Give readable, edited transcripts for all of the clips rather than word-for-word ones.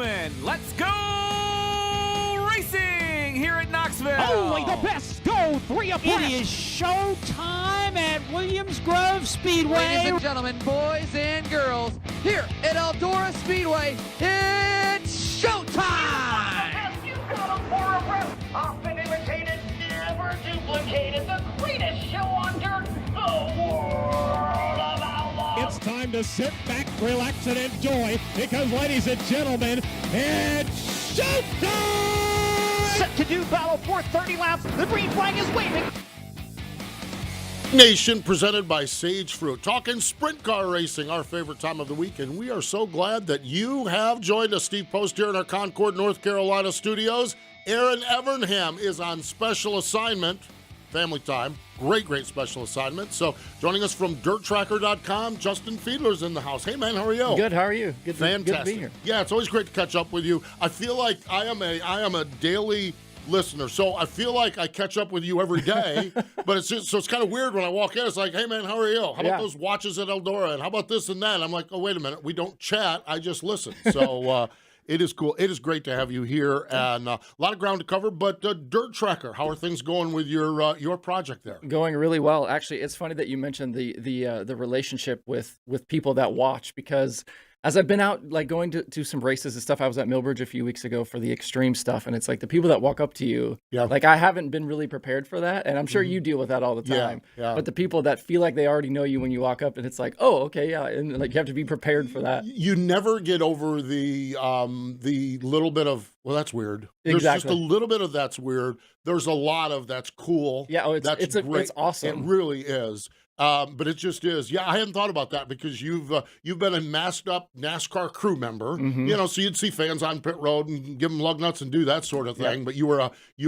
gentlemen, let's go racing here at Knoxville. Only the best go 3 abreast. It is show time at Williams Grove Speedway. Ladies and gentlemen, boys and girls, here at Eldora Speedway, it's showtime! You got them 4 abreast, often imitated, never duplicated, the greatest show on dirt, the world of Outlaws. It's time to sit back, relax, and enjoy because, ladies and gentlemen, it's showtime! Set to do battle for 30 laps. The green flag is waving. Nation presented by Sage Fruit. Talking sprint car racing, our favorite time of the week, and we are so glad that you have joined us. Steve Post here in our Concord, North Carolina studios. Aaron Evernham is on special assignment, family time. Great special assignment. So joining us from DirtTracker.com, Justin Fiedler's in the house. Hey, man, how are you? Good, how are you? Good to be here. Yeah, it's always great to catch up with you. I feel like I am a daily listener, so I feel like I catch up with you every day, but it's kind of weird when I walk in. It's like, hey, man, how are you? How about those watches at Eldora? And how about this and that? And I'm like, oh, wait a minute. We don't chat. I just listen. So it is cool. It is great to have you here, and a lot of ground to cover. But Dirt Tracker, how are things going with your project there? Going really well. Actually, it's funny that you mentioned the relationship with people that watch, because as I've been out like going to some races and stuff, I was at Millbridge a few weeks ago for the extreme stuff, and it's like the people that walk up to you, like I haven't been really prepared for that, and I'm sure you deal with that all the time. Yeah. But the people that feel like they already know you when you walk up, and it's like, oh, okay, yeah, and like you have to be prepared for that. You never get over the little bit of, well, that's weird. There's just a little bit of that's weird. There's a lot of that's cool. Yeah, it's great. It's awesome. It really is. But it just is. Yeah, I hadn't thought about that because you've been a masked up NASCAR crew member. You know, so you'd see fans on pit road and give them lug nuts and do that sort of thing. Yeah. But you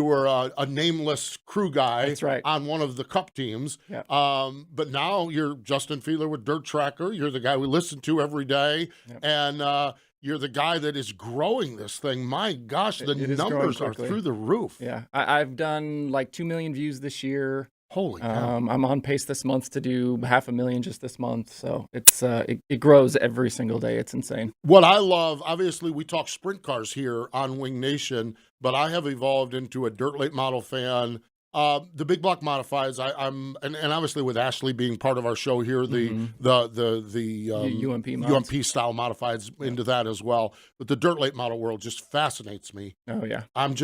were a nameless crew guy. That's right. On one of the Cup teams. Yeah. But now you're Justin Fiedler with Dirt Tracker. You're the guy we listen to every day, and you're the guy that is growing this thing. My gosh, the numbers are through the roof. Yeah, I've done like 2 million views this year. Holy cow. I'm on pace this month to do 500,000 just this month. So it's it grows every single day. It's insane. What I love, obviously, we talk sprint cars here on Wing Nation, but I have evolved into a dirt late model fan. The big block modifieds, I'm obviously with Ashley being part of our show here, the UMP style modifieds into that as well. But the dirt late model world just fascinates me. Oh yeah, I'm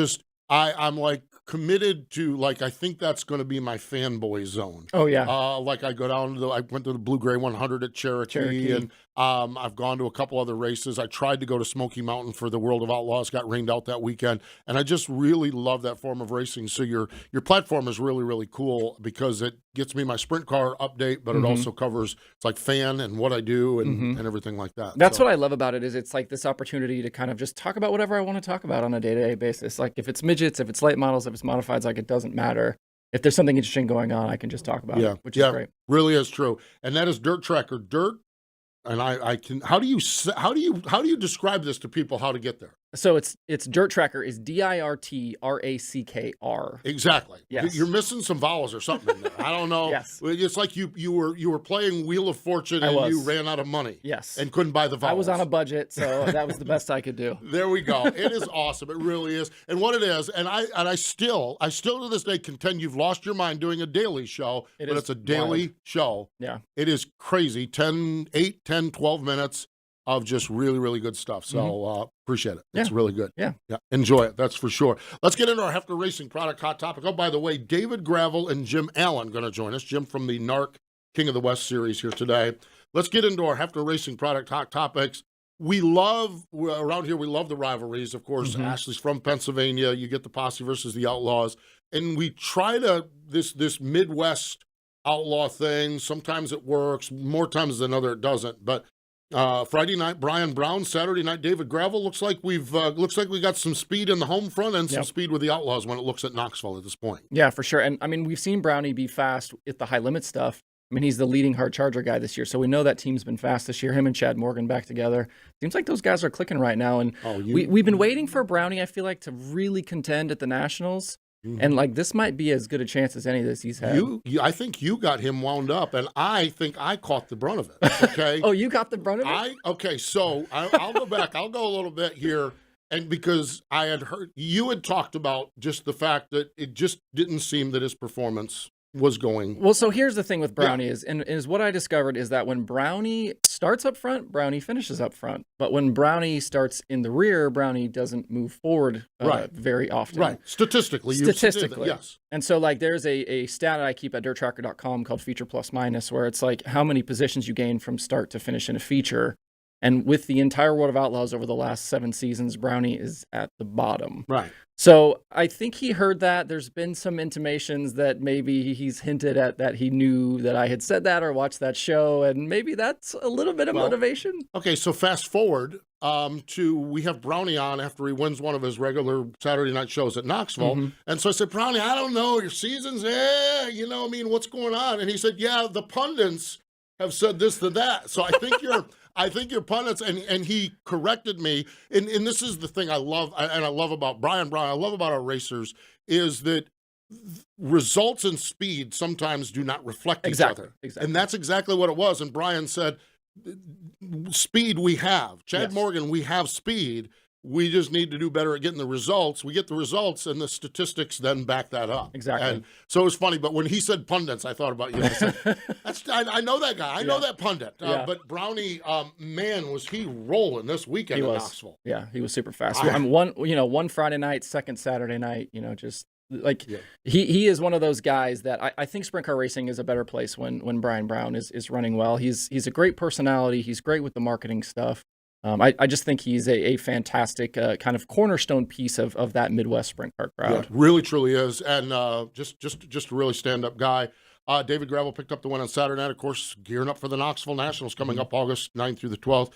like committed to, like, I think that's going to be my fanboy zone. Oh yeah. Like I went to the Blue Gray 100 at Cherokee. And I've gone to a couple other races. I tried to go to Smoky Mountain for the World of Outlaws, got rained out that weekend, and I just really love that form of racing. So your platform is really, really cool because it gets me my sprint car update, but it also covers, it's like fan and what I do and everything like that. That's what I love about it, is it's like this opportunity to kind of just talk about whatever I want to talk about on a day-to-day basis. Like if it's midgets, if it's late models, if it's modifieds, like it doesn't matter. If there's something interesting going on, I can just talk about it, which is great. Really is true. And that is Dirt Tracker. Dirt. And I can. How do you describe this to people? How to get there? So it's Dirt Tracker is DIRTRACKR. Exactly. Yes. You're missing some vowels or something in there. I don't know. Yes. It's like you were playing Wheel of Fortune and you ran out of money. Yes. And couldn't buy the vowels. I was on a budget, so that was the best I could do. There we go. It is awesome. It really is. And what it is, and I still to this day contend you've lost your mind doing a daily show, but it's a daily show. Yeah. It is crazy. 8, 10, 12 minutes of just really, really good stuff. So appreciate it. It's really good. Yeah. Enjoy it. That's for sure. Let's get into our Hefner Racing product hot topic. Oh, by the way, David Gravel and Jim Allen going to join us. Jim from the NARC King of the West series here today. Let's get into our Hefner Racing product hot topics. Around here, we love the rivalries. Of course, Ashley's from Pennsylvania. You get the Posse versus the Outlaws. And we try this Midwest outlaw thing. Sometimes it works. More times than other it doesn't. But Friday night, Brian Brown. Saturday night, David Gravel. Looks like we got some speed in the home front and some speed with the Outlaws when it looks at Knoxville at this point. Yeah, for sure. And I mean, we've seen Brownie be fast at the high limit stuff. I mean, he's the leading hard charger guy this year, so we know that team's been fast this year. Him and Chad Morgan back together. Seems like those guys are clicking right now. And we've been waiting for Brownie, I feel like, to really contend at the Nationals. And like this might be as good a chance as any of this he's had. I think you got him wound up, and I think I caught the brunt of it. Okay. Oh, you got the brunt of it? Okay, so I'll go back. I'll go a little bit here. And because I had heard, you had talked about just the fact that it just didn't seem that his performance was going. Well, so here's the thing with Brownie is what I discovered is that when Brownie starts up front, Brownie finishes up front. But when Brownie starts in the rear, Brownie doesn't move forward very often. Right. Statistically. Yes. And so like there's a stat I keep at dirttracker.com called feature plus minus, where it's like how many positions you gain from start to finish in a feature. And with the entire World of Outlaws over the last 7 seasons, Brownie is at the bottom. Right. So I think he heard that. There's been some intimations that maybe he's hinted at that he knew that I had said that or watched that show, and maybe that's a little bit of motivation. Okay, so fast forward to we have Brownie on after he wins one of his regular Saturday night shows at Knoxville. And so I said, Brownie, I don't know, your season's, what's going on? And he said, yeah, the pundits have said this to that. So I think your pundits, and he corrected me, and this is the thing I love, and I love about Brian Brown, I love about our racers, is that results and speed sometimes do not reflect each other. Exactly. And that's exactly what it was. And Brian said, speed we have. Chad Morgan, we have speed. We just need to do better at getting the results. We get the results, and the statistics then back that up. Exactly. And so it was funny, but when he said pundits, I thought about you. I said, I know that guy. I know that pundit. But Brownie, man, was he rolling this weekend in Knoxville. Yeah, he was super fast. One Friday night, second Saturday night, just like he is one of those guys that I think sprint car racing is a better place when Brian Brown is running well. He's a great personality. He's great with the marketing stuff. I just think he's a fantastic kind of cornerstone piece of that Midwest sprint car crowd. Yeah, really, truly is, and just a really stand-up guy. David Gravel picked up the win on Saturday night, of course, gearing up for the Knoxville Nationals coming up August 9th through the 12th.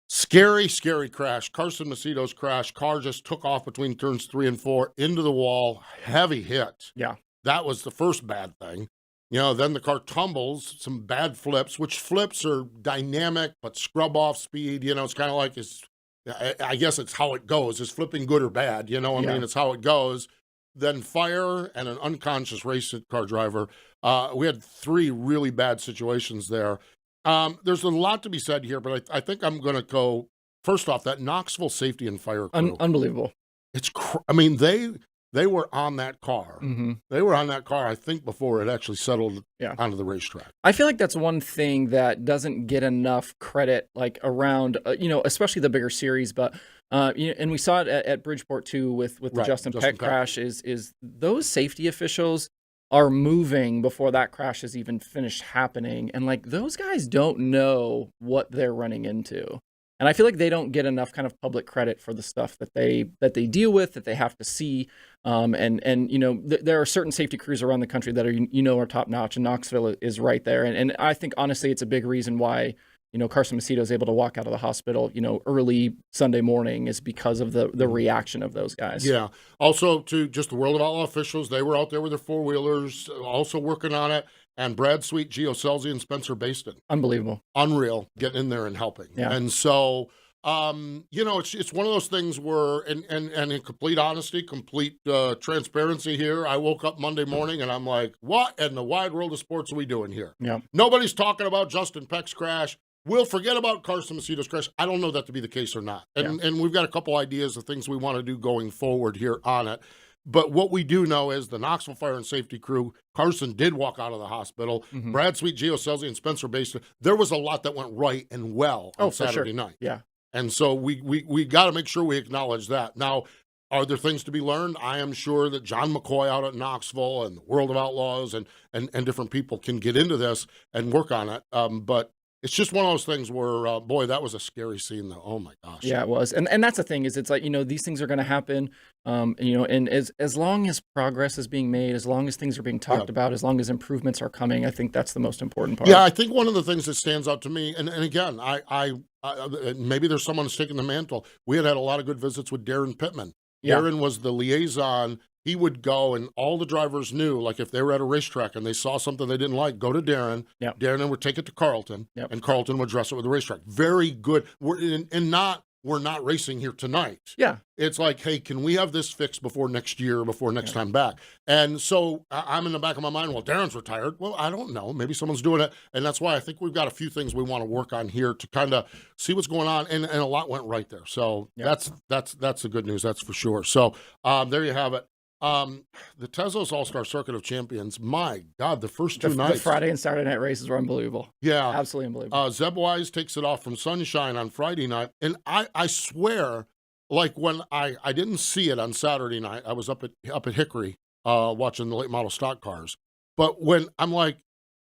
Scary, scary crash. Carson Macedo's crash. Car just took off between turns 3 and 4 into the wall. Heavy hit. Yeah. That was the first bad thing. Then the car tumbles, some bad flips, which flips are dynamic, but scrub off speed. It's kind of like I guess it's how it goes. Is flipping good or bad? I mean, it's how it goes. Then fire and an unconscious race car driver. We had 3 really bad situations there. There's a lot to be said here, but I think I'm going to go, first off, that Knoxville safety and fire crew. Unbelievable. They were on that car. They were on that car, I think, before it actually settled onto the racetrack. I feel like that's one thing that doesn't get enough credit, like around, especially the bigger series. But and we saw it at Bridgeport too with the Justin Peck crash. Is those safety officials are moving before that crash has even finished happening, and like those guys don't know what they're running into. And I feel like they don't get enough kind of public credit for the stuff that they deal with, that they have to see. There are certain safety crews around the country that are top notch, and Knoxville is right there. And I think honestly, it's a big reason why Carson Macedo is able to walk out of the hospital early Sunday morning is because of the reaction of those guys. Yeah. Also, to just the World of Outlaw officials, they were out there with their 4-wheelers, also working on it. And Brad Sweet, Gio Selzy, and Spencer Baston. Unbelievable. Unreal, getting in there and helping. Yeah. And so, it's one of those things where, and in complete honesty, complete transparency here, I woke up Monday morning and I'm like, what in the wide world of sports are we doing here? Yeah. Nobody's talking about Justin Peck's crash. We'll forget about Carson Macedo's crash. I don't know that to be the case or not. And we've got a couple ideas of things we want to do going forward here on it. But what we do know is the Knoxville Fire and Safety crew, Carson did walk out of the hospital. Brad Sweet, Gio Selzy, and Spencer Baston. There was a lot that went right and well on Saturday night. Yeah. And so we got to make sure we acknowledge that. Now, are there things to be learned? I am sure that John McCoy out at Knoxville and the World of Outlaws and different people can get into this and work on it. But it's just one of those things where, boy, that was a scary scene, though. Oh, my gosh. Yeah, it was. And that's the thing is it's like, these things are going to happen, and as long as progress is being made, as long as things are being talked about, as long as improvements are coming, I think that's the most important part. Yeah, I think one of the things that stands out to me, and again, I maybe there's someone who's taking the mantle. We had a lot of good visits with Darren Pittman. Yeah. Darren was the liaison. He would go, and all the drivers knew, like if they were at a racetrack and they saw something they didn't like, go to Darren. Yep. Darren would take it to Carlton, Yep. and Carlton would address it with the racetrack. Very good. And not we're not racing here tonight. Yeah. It's like, hey, can we have this fixed before next year, before next time back? And so I'm in the back of my mind, well, Darren's retired. Well, I don't know. Maybe someone's doing it. And that's why I think we've got a few things we want to work on here to kind of see what's going on. And a lot went right there. So that's the good news. That's for sure. So there you have it. The Tezos All-Star Circuit of Champions, my God, the first two nights. The Friday and Saturday night races were unbelievable. Yeah. Absolutely unbelievable. Zebwise takes it off from Sunshine on Friday night. And I swear, like when I didn't see it on Saturday night, I was up at Hickory watching the late model stock cars. But when I'm like,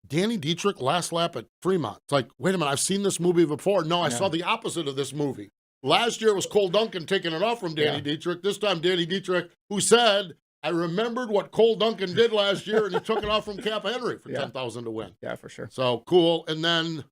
Danny Dietrich last lap at Fremont, it's like, wait a minute, I've seen this movie before. No, I saw the opposite of this movie. Last year it was Cole Duncan taking it off from Danny Dietrich. This time Danny Dietrich, who said, I remembered what Cole Duncan did last year, and he took it off from Cap Henry for $10,000 to win. Yeah, for sure. So cool. And then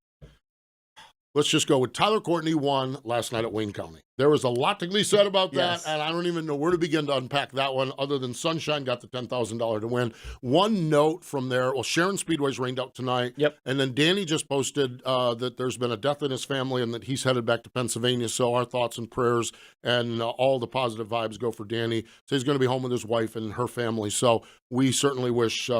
let's just go with Tyler Courtney won last night at Wayne County. There was a lot to be said about that, and I don't even know where to begin to unpack that one other than Sunshine got the $10,000 to win. One note from there, well, Sharon Speedway's rained out tonight. Yep. And then Danny just posted that there's been a death in his family and that he's headed back to Pennsylvania. So our thoughts and prayers and all the positive vibes go for Danny. So he's going to be home with his wife and her family. So we certainly wish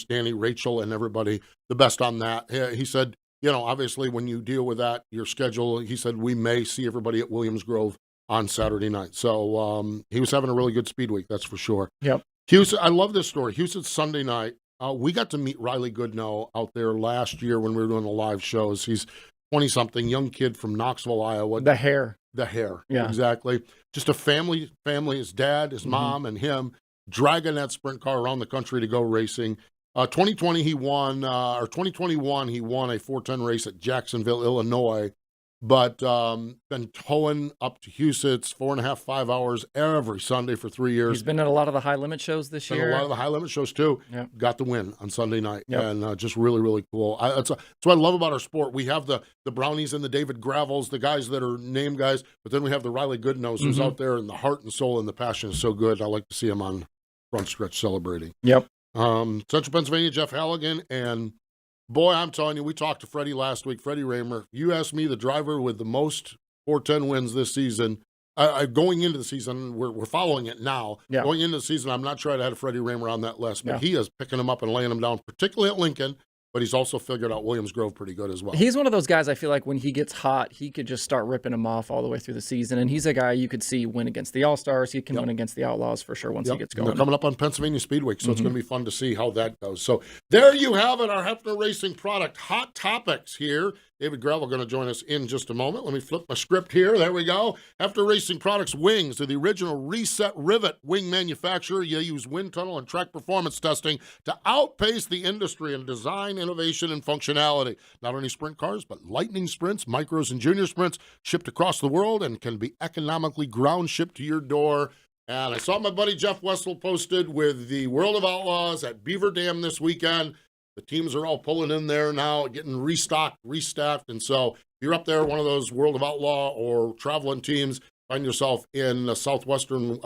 Danny, Rachel, and everybody the best on that. He said, you know, obviously when you deal with that, your schedule, he said, we may see everybody at Williams Grove on Saturday night. So he was having a really good speed week, that's for sure. Yep. Houston, I love this story. Houston Sunday night. We got to meet Riley Goodnow out there last year when we were doing the live shows. He's 20-something, young kid from Knoxville, Iowa. The hair. Yeah, exactly. Just a family, his dad, his mom, and him dragging that sprint car around the country to go racing. 2020 he won, or 2021 he won a 410 race at Jacksonville, Illinois, but been towing up to Houston. It's 4.5, 5 hours every Sunday for 3 years. He's been at a lot of the high limit shows this year. A lot of the high limit shows too. Yep. Got the win on Sunday night, and just really, really cool. That's what I love about our sport. We have the Brownies and the David Gravels, the guys that are name guys, but then we have the Riley Goodnows who's out there, and the heart and soul and the passion is so good. I like to see him on front stretch celebrating. Yep. Central Pennsylvania, Jeff Halligan, and boy, I'm telling you, we talked to Freddie last week, Freddie Raymer. You asked me the driver with the most 410 wins this season. Going into the season, we're following it now. Yeah. Going into the season, I'm not sure I'd had Freddie Raymer on that list, but he is picking him up and laying him down, particularly at Lincoln. But he's also figured out Williams Grove pretty good as well. He's one of those guys I feel like when he gets hot, he could just start ripping them off all the way through the season. And he's a guy you could see win against the All-Stars. He can win against the Outlaws for sure once he gets going. They're coming up on Pennsylvania Speed Week, so it's going to be fun to see how that goes. So there you have it, our Hefner Racing product hot topics here. David Gravel going to join us in just a moment. Let me flip my script here. There we go. Hefner Racing Products wings are the original reset rivet wing manufacturer. You use wind tunnel and track performance testing to outpace the industry in design, innovation, and functionality. Not only sprint cars, but lightning sprints, micros, and junior sprints shipped across the world and can be economically ground shipped to your door. And I saw my buddy Jeff Wessel posted with the World of Outlaws at Beaver Dam this weekend. The teams are all pulling in there now, getting restocked, restaffed. And so if you're up there, one of those World of Outlaw or traveling teams, find yourself in southeastern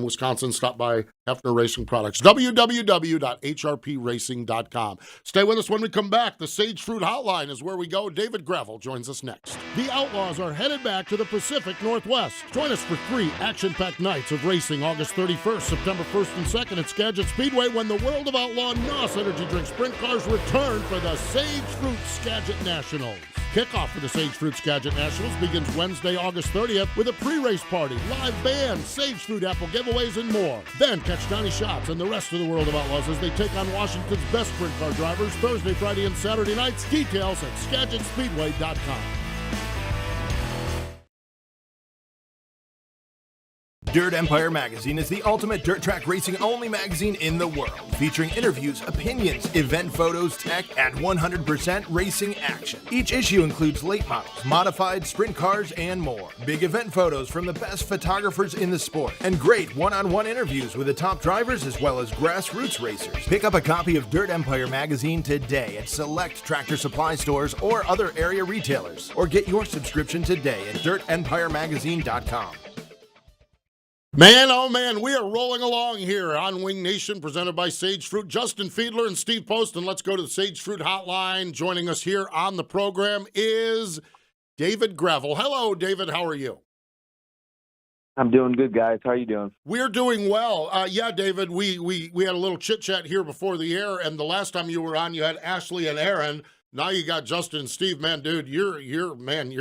Wisconsin, stop by Hefner Racing Products. www.hrpracing.com. Stay with us when we come back. The Sage Fruit Hotline is where we go. David Gravel joins us next. The Outlaws are headed back to the Pacific Northwest. Join us for 3 action-packed nights of racing August 31st, September 1st and 2nd at Skagit Speedway when the World of Outlaw NOS Energy Drink Sprint Cars return for the Sage Fruit Skagit Nationals. Kickoff for the Sage Fruit Skagit Nationals begins Wednesday, August 30th with a pre-race party, live band, Sage Fruit apple giveaways, and more. Then catch Donnie Schatz and the rest of the World of Outlaws as they take on Washington's best sprint car drivers Thursday, Friday, and Saturday nights. Details at SkagitSpeedway.com. Dirt Empire Magazine is the ultimate dirt track racing only magazine in the world, featuring interviews, opinions, event photos, tech, and 100% racing action. Each issue includes late models, modified, sprint cars, and more. Big event photos from the best photographers in the sport, and great one-on-one interviews with the top drivers as well as grassroots racers. Pick up a copy of Dirt Empire Magazine today at select Tractor Supply stores or other area retailers, or get your subscription today at dirtempiremagazine.com. Man, oh man, we are rolling along here on Wing Nation, presented by Sage Fruit. Justin Fiedler and Steve Post, and let's go to the Sage Fruit Hotline. Joining us here on the program is David Gravel. Hello, David. How are you? I'm doing good, guys. How are you doing? We're doing well. Yeah, David, we had a little chit-chat here before the air, and the last time you were on, you had Ashley and Aaron. Now you got Justin and Steve. Man, dude, you're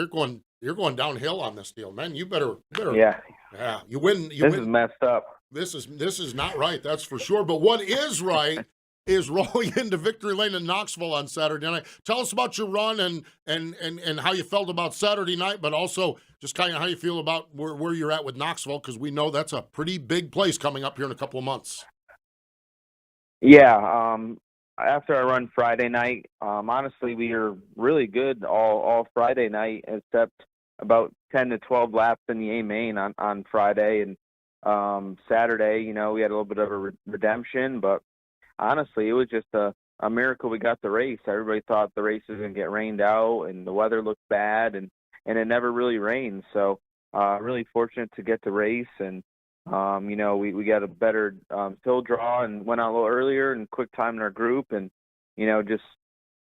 going downhill on this deal, man. You better Yeah. yeah, you win. This is messed up. This is not right, that's for sure. But what is right is rolling into victory lane in Knoxville on Saturday night. Tell us about your run and how you felt about Saturday night, but also just kind of how you feel about where you're at with Knoxville, because we know that's a pretty big place coming up here in a couple of months. Yeah. After I run Friday night, honestly, we were really good all Friday night, except about 10 to 12 laps in the A main on Friday. And Saturday, we had a little bit of a redemption, but honestly, it was just a miracle we got the race. Everybody thought the race was going to get rained out, and the weather looked bad, and it never really rained. So really fortunate to get the race, and we got a better fill draw and went out a little earlier and quick time in our group, and just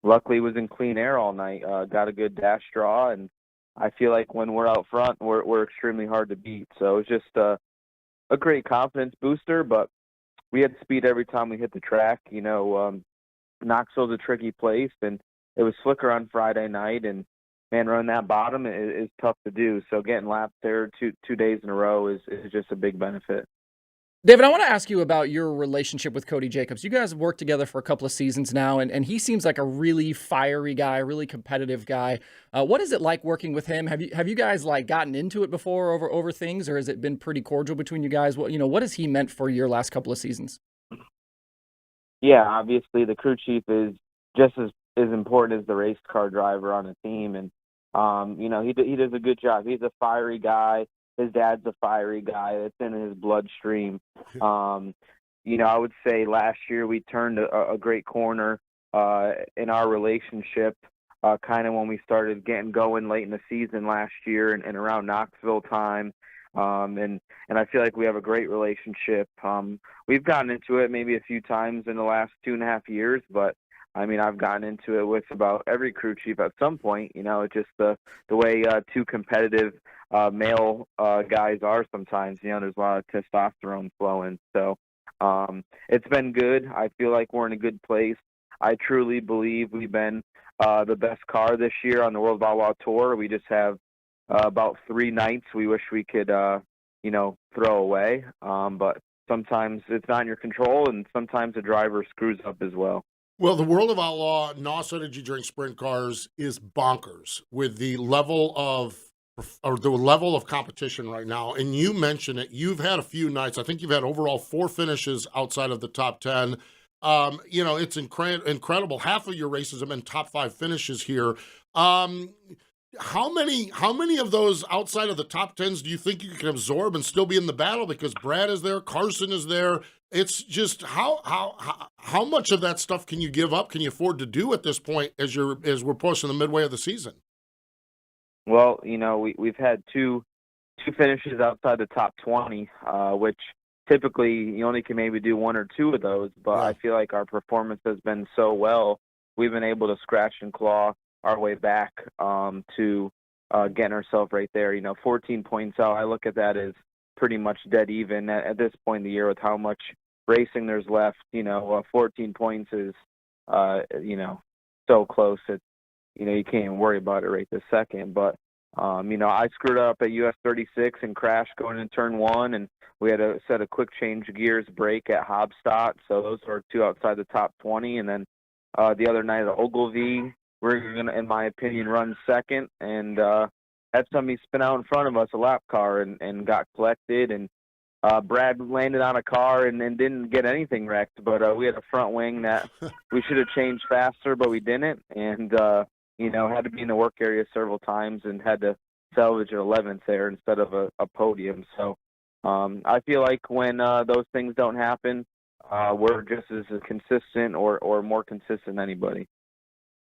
luckily was in clean air all night. Got a good dash draw, and I feel like when we're out front, we're extremely hard to beat. So it was just a great confidence booster, but we had speed every time we hit the track. Knoxville's a tricky place, and it was slicker on Friday night, and man, running that bottom is tough to do. So getting laps there two days in a row is just a big benefit. David, I want to ask you about your relationship with Cody Jacobs. You guys have worked together for a couple of seasons now, and he seems like a really fiery guy, a really competitive guy. What is it like working with him? Have you guys gotten into it before over things, or has it been pretty cordial between you guys? What has he meant for your last couple of seasons? Yeah, obviously the crew chief is just as important as the race car driver on a team, and he does a good job. He's a fiery guy. His dad's a fiery guy. It's in his bloodstream. I would say last year we turned a great corner in our relationship, kind of when we started getting going late in the season last year and around Knoxville time. And I feel like we have a great relationship. We've gotten into it maybe a few times in the last 2.5 years, but I've gotten into it with about every crew chief at some point. It's just the way two competitive male guys are sometimes. There's a lot of testosterone flowing. So it's been good. I feel like we're in a good place. I truly believe we've been the best car this year on the World of Outlaw Tour. We just have about 3 nights we wish we could, throw away. But sometimes it's not in your control, and sometimes the driver screws up as well. Well, the World of Outlaw NOS Energy Drink Sprint Cars is bonkers with the level of competition right now. And you mentioned it. You've had a few nights. I think you've had overall 4 finishes outside of the top 10. It's incredible. Half of your races have been top 5 finishes here. How many of those outside of the top 10s do you think you can absorb and still be in the battle? Because Brad is there, Carson is there. It's just how much of that stuff can you give up? Can you afford to do at this point as we're pushing the midway of the season? Well, we've had two finishes outside the top 20, which typically you only can maybe do 1 or 2 of those. But yeah. I feel like our performance has been so well, we've been able to scratch and claw our way back to getting ourselves right there. 14 points out, I look at that as pretty much dead even at this point in the year with how much racing there's left. 14 points is, so close. It's, you can't even worry about it right this second. But, I screwed up at US 36 and crashed going into turn 1, and we had to set a quick change gears break at Hobstadt. So those are 2 outside the top 20. And then the other night at Ogilvie, we're going to, in my opinion, run second, and had somebody spin out in front of us, a lap car, and got collected. And Brad landed on a car and didn't get anything wrecked, but we had a front wing that we should have changed faster, but we didn't. And, had to be in the work area several times and had to salvage an 11th there instead of a podium. So I feel like when those things don't happen, we're just as consistent or more consistent than anybody.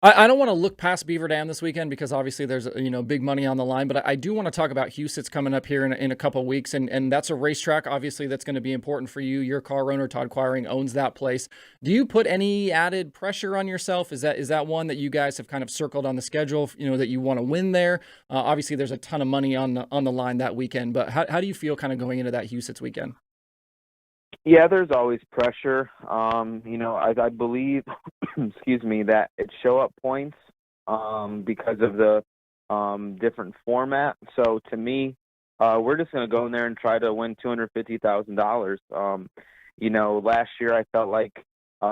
I don't want to look past Beaver Dam this weekend because obviously there's big money on the line, but I do want to talk about Huset's coming up here in a couple of weeks, and that's a racetrack obviously that's going to be important for you. Your car owner Todd Quiring owns that place. Do you put any added pressure on yourself? Is that one that you guys have kind of circled on the schedule? That you want to win there. Obviously there's a ton of money on the line that weekend, but how do you feel kind of going into that Huset's weekend? Yeah, there's always pressure. I believe, excuse me, that it's show-up points because of the different format. So to me, we're just going to go in there and try to win $250,000. Last year I felt like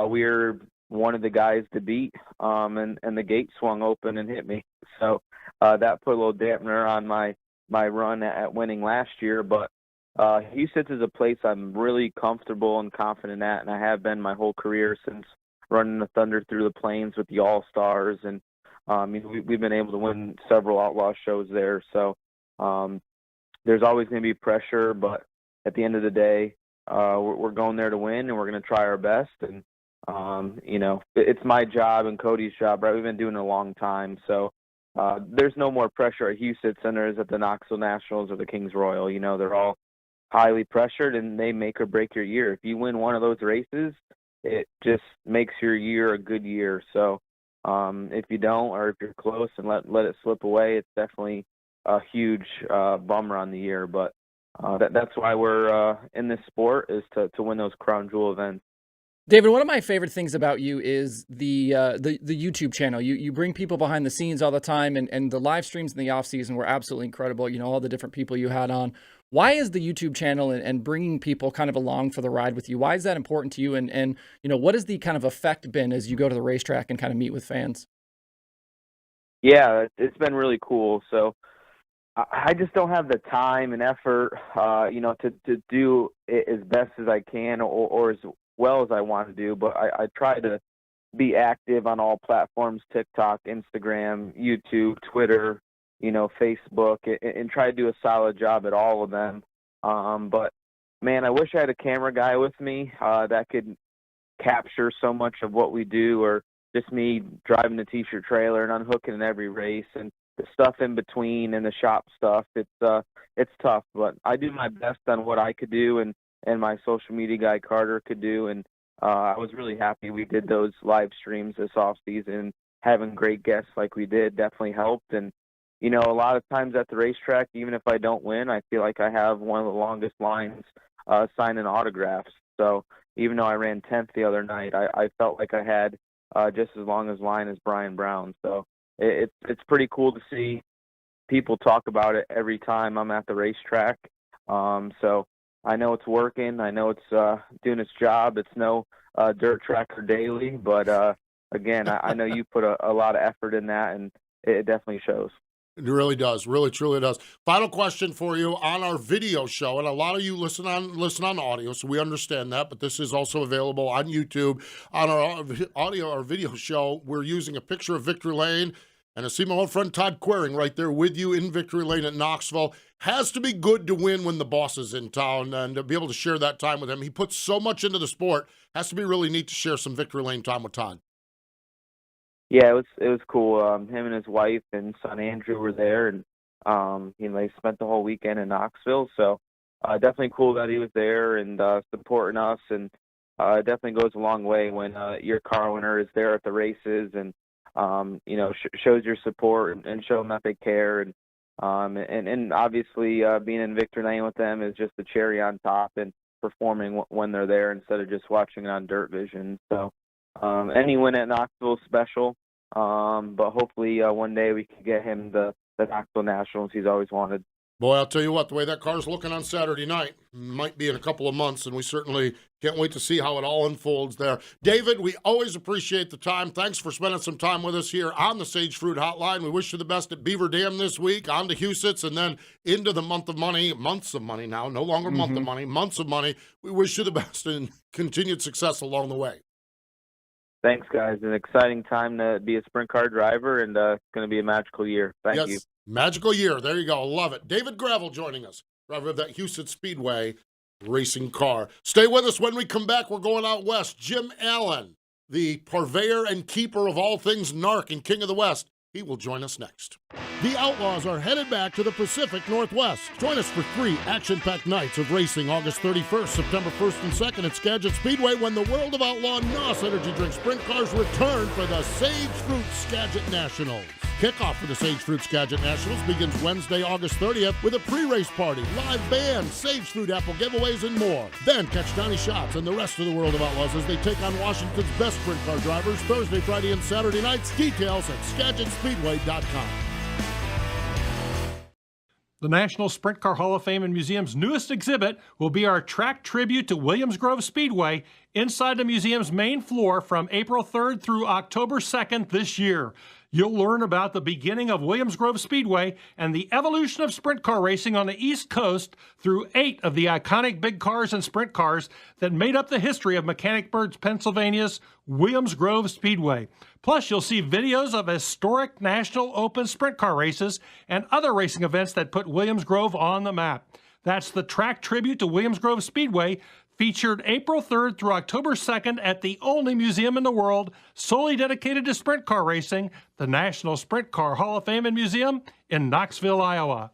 we were one of the guys to beat, and the gate swung open and hit me. So that put a little dampener on my run at winning last year, but Huset's is a place I'm really comfortable and confident at, and I have been my whole career since running the Thunder through the Plains with the All-Stars, and we've been able to win several Outlaw shows there. So there's always going to be pressure, but at the end of the day, we're going there to win, and we're going to try our best. And it's my job and Cody's job, right? We've been doing it a long time, so there's no more pressure at Huset's than there is at the Knoxville Nationals or the Kings Royal. They're all highly pressured, and they make or break your year. If you win one of those races, it just makes your year a good year. So if you don't, or if you're close and let it slip away, it's definitely a huge bummer on the year. But that's why we're in this sport, is to win those crown jewel events. David, one of my favorite things about you is the YouTube channel. You bring people behind the scenes all the time, and the live streams in the off season were absolutely incredible. All the different people you had on. Why is the YouTube channel and bringing people kind of along for the ride with you? Why is that important to you? And what has the kind of effect been as you go to the racetrack and kind of meet with fans? Yeah, it's been really cool. So I just don't have the time and effort, to do it as best as I can or as well as I want to do. But I try to be active on all platforms: TikTok, Instagram, YouTube, Twitter, Facebook, and try to do a solid job at all of them. But man, I wish I had a camera guy with me that could capture so much of what we do, or just me driving the t-shirt trailer and unhooking in every race, and the stuff in between and the shop stuff. It's tough, but I do my best on what I could do, and my social media guy Carter could do. And I was really happy we did those live streams this off season. Having great guests like we did definitely helped. And a lot of times at the racetrack, even if I don't win, I feel like I have one of the longest lines signing autographs. So even though I ran 10th the other night, I felt like I had just as long as line as Brian Brown. So it's pretty cool to see people talk about it every time I'm at the racetrack. So I know it's working. I know it's doing its job. It's no dirt tracker daily, but again, I know you put a lot of effort in that, and it definitely shows. It really does. Really, truly does. Final question for you on our video show, and a lot of you listen on audio, so we understand that, but this is also available on YouTube. On our video show, we're using a picture of Victory Lane, and I see my old friend Todd Quiring right there with you in Victory Lane at Knoxville. Has to be good to win when the boss is in town, and to be able to share that time with him. He puts so much into the sport. Has to be really neat to share some Victory Lane time with Todd. Yeah, it was cool. Him and his wife and son Andrew were there, and they spent the whole weekend in Knoxville. So definitely cool that he was there and supporting us. And it definitely goes a long way when your car owner is there at the races and shows your support and show them that they care. And obviously being in Victory Lane with them is just the cherry on top, and performing when they're there instead of just watching it on Dirt Vision. So. Any win at Knoxville is special, but hopefully one day we can get him the Knoxville Nationals he's always wanted. Boy, I'll tell you what, the way that car's looking on Saturday night, might be in a couple of months, and we certainly can't wait to see how it all unfolds there. David, we always appreciate the time. Thanks for spending some time with us here on the Sage Fruit Hotline. We wish you the best at Beaver Dam this week, on to Huset's, and then into the months of money now, no longer month of money, months of money. We wish you the best and continued success along the way. Thanks, guys. An exciting time to be a sprint car driver, and it's going to be a magical year. Thank you. Magical year. There you go. Love it. David Gravel joining us, driver of that Houston Speedway racing car. Stay with us. When we come back, we're going out west. Jim Allen the purveyor and keeper of all things Narc and King of the West. He will join us next. The Outlaws are headed back to the Pacific Northwest. Join us for 3 action-packed nights of racing August 31st, September 1st, and 2nd at Skagit Speedway when the World of Outlaw NOS Energy Drink Sprint Cars return for the Sage Fruit Skagit Nationals. Kickoff for the Sage Fruit Skagit Nationals begins Wednesday, August 30th with a pre-race party, live band, Sage Fruit apple giveaways, and more. Then catch Donnie Schatz and the rest of the World of Outlaws as they take on Washington's best sprint car drivers Thursday, Friday, and Saturday nights. Details at SkagitSpeedway.com. The National Sprint Car Hall of Fame and Museum's newest exhibit will be our track tribute to Williams Grove Speedway inside the museum's main floor from April 3rd through October 2nd this year. You'll learn about the beginning of Williams Grove Speedway and the evolution of sprint car racing on the East Coast through 8 of the iconic big cars and sprint cars that made up the history of Mechanicsburg, Pennsylvania's Williams Grove Speedway. Plus, you'll see videos of historic National Open sprint car races and other racing events that put Williams Grove on the map. That's the track tribute to Williams Grove Speedway, featured April 3rd through October 2nd at the only museum in the world solely dedicated to sprint car racing, the National Sprint Car Hall of Fame and Museum in Knoxville, Iowa.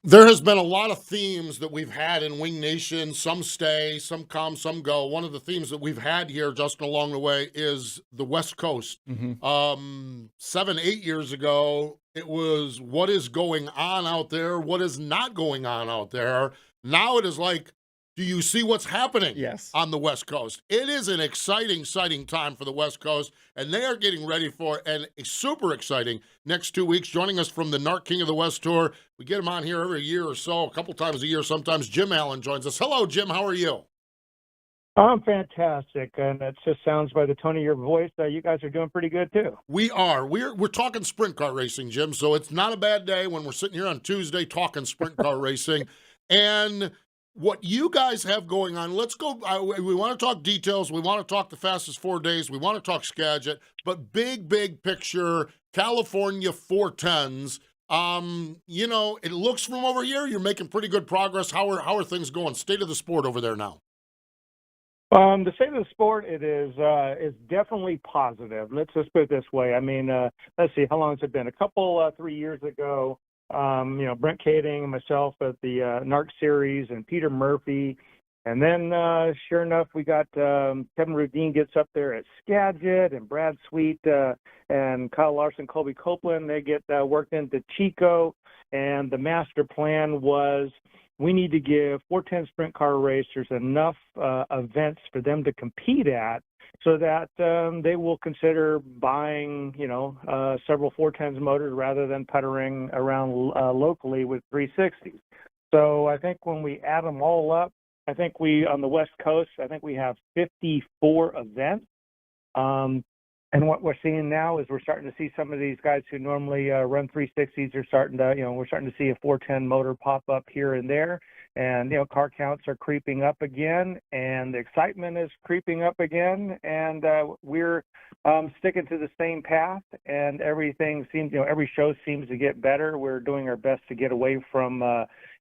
There has been a lot of themes that we've had in Wing Nation. Some stay, some come, some go. One of the themes that we've had here, Justin, along the way is the West Coast. 7, 8 years ago, it was what is going on out there, what is not going on out there. Now it is like, do you see what's happening on the West Coast? It is an exciting time for the West Coast, and they are getting ready for a super exciting next 2 weeks. Joining us from the NARC King of the West Tour, we get him on here every year or so, a couple times a year sometimes. Jim Allen joins us. Hello, Jim. How are you? I'm fantastic, and it just sounds by the tone of your voice that you guys are doing pretty good, too. We are. We're talking sprint car racing, Jim, so it's not a bad day when we're sitting here on Tuesday talking sprint car racing. And what you guys have going on, let's go. We want to talk details. We want to talk the fastest 4 days. We want to talk Skagit. But big picture, California 410s. You know, it looks from over here, you're making pretty good progress. How are things going? State of the sport over there now. The state of the sport, it is definitely positive. Let's just put it this way. I mean, let's see, how long has it been? A couple, 3 years ago, you know, Brent Kading and myself at the NARC Series and Peter Murphy. And then, sure enough, we got Kevin Rudine gets up there at Skagit, and Brad Sweet and Kyle Larson, Colby Copeland, they get worked into Chico. And the master plan was we need to give 410 sprint car racers enough events for them to compete at so that they will consider buying, you know, several 410s motors rather than puttering around locally with 360s. So I think when we add them all up, I think on the West Coast, I think we have 54 events. And what we're seeing now is we're starting to see some of these guys who normally run 360s are starting to, you know, we're starting to see a 410 motor pop up here and there. And, you know, car counts are creeping up again, and the excitement is creeping up again. And we're sticking to the same path, and everything seems, you know, every show seems to get better. We're doing our best to get away from,